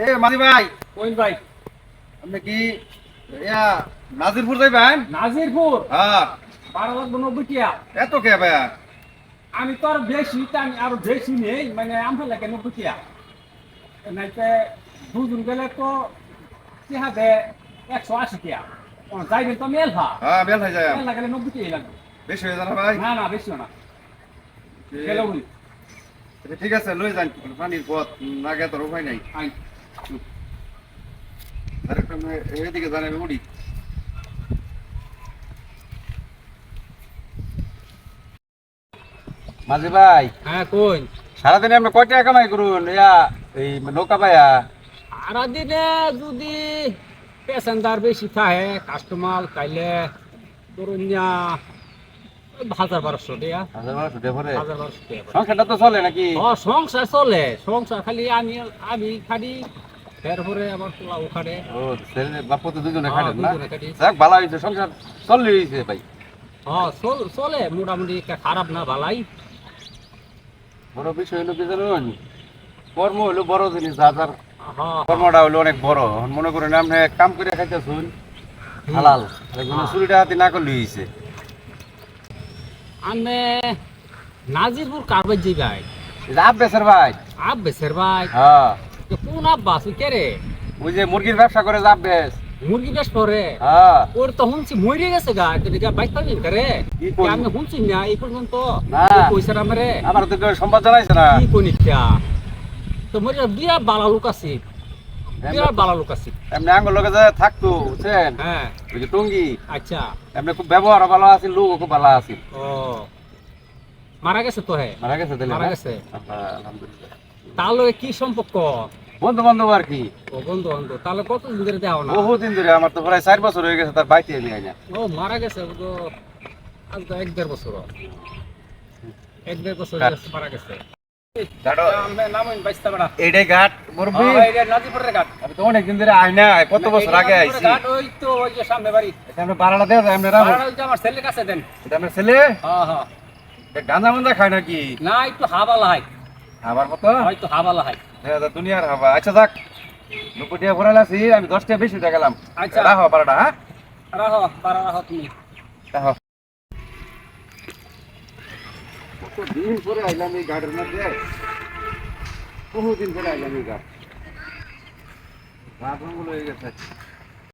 এ মাঝি ভাই, কোন ভাই? আপনি কি ইয়া নাজিরপুর যাইবেন? নাজিরপুর হ্যাঁ। 12,90 টিয়া। এত কে ভাইয়া? আমি তো আর বেশি, আমি আরো বেশি নেই, মানে আমার লাগে 90 টিয়া। নাইতে দুজন গেলে তো হবে 180 টিয়া। যাইবেন তো মেলহা, হ্যাঁ, বেল হয়ে যায়। মেলহা গেলে 90 টিয়াই লাগবে। বেশি হয়ে যায় না ভাই? না না, বেশিও না, গেলে উনি। ঠিক আছে, লই যান। পানির পথ না গে তোর উপায় নাই। আই আরেকটা এদিকে জানাবে উড়ি। মাঝি ভাই, হ্যাঁ কই? সারাদিনে আপনি কয় টাকা কামাই করুন ইয়া এই নৌকা পায়া? সারাদিনে যদি প্যাসেঞ্জার বেশি থাকে, কাস্টমার তাইলে ধরুন 1,000-1,200 টাকা। 1200 টাকা পরে? 1,000-1,200 টাকা। সংসারটা তো চলে নাকি? সংসার চলে, সংসার খালি আমি খালি, তারপরে আমার পোলাও খাটে। ও, ছেলে বাপ তো দুজনে হ্যাঁ, খাটেন না? দুজনে খাটি। যাক, ভালো হয়েছে, সংসার চললে হয়েছে ভাই। চলে মোটামুটি, একটা খারাপ না, ভালাই। বড় বিষয় হলো কি জানুন, কর্ম হলো বড় জিনিস। যার হ্যাঁ কর্মটা হলো অনেক বড়। এখন মনে করেন আপনি কাম করে খাইতেছুন হালাল, চুরিটা হাতি না করলে হয়েছে। আমি নাজিরপুর কারবার যে ভাই, আব্বাসের ভাই? আব্বাসের ভাই? হ্যাঁ, কোন আব্বাস কে রে? ওই যে মুরগির ব্যবসা করে যে আব্বাস। মুরগি বেশ করে? হ্যাঁ। ওর তো শুনছি মরে গেছে গা, বাইক পাবি করে। কি কই? আমি শুনছি না এই পর্যন্ত। না। পয়সা আমারে আমার তো কেউ সংবাদ জানাইছে না। কি কই নিত্যা, তো মরে বিরাট বালা লোক আছে, বিরাট বালা লোক আছে। এমনি আঙ্গুল লোকে যে থাকতো বুঝছেন, হ্যাঁ। ওই যে টঙ্গি, আচ্ছা। এমনি খুব ব্যবহার ভালো আছে, লোক খুব ভালো আছে। ও, মারা গেছে তো? হ্যাঁ, মারা গেছে তাহলে? মারা গেছে। আলহামদুলিল্লাহ। তার লগে কি সম্পর্ক? বন্ধু বান্ধব আর কি। ও, বন্ধু বান্ধব। তাহলে কতদিন ধরে দেওয়া না? বহুদিন ধরে, আমার তো প্রায় 4 বছর হয়ে গেছে তার বাইতে নিয়ে আইনা। ও, মারা গেছে তো আজ তো 1-1.5 বছর, 1-1.5 বছর মারা গেছে। এইটাই ঘাট মুরব্বি? আমি তো অনেকদিন ধরে আই না, কত বছর আগে আইছি। ওই তো ওই যে সামনে বাড়ি। আমরা বারাটা দেওয়া যায়? আমরা রাখো। আমার ছেলের কাছে দেন। এটা আমার ছেলে? হ্যাঁ হ্যাঁ। গাঁজা মাঞ্জা খায় নাকি? না, একটু হাবালা হয়। আবার কত? হয়তো হাবালা হয়। দুনিয়ার হাবা। আচ্ছা যাক, 90 টাকা ভরাইল আছি, আমি 10 টাকা বেশি দিয়ে গেলাম। আচ্ছা। রাখো বারাটা। হ্যাঁ রাখো, পারা রাখো তুমি। রাখো। কতদিন পরে আইলাম এই ঘাটের মধ্যে, বহুদিন পরে আইলাম এই ঘাট। ঘাট হয়ে গেছে।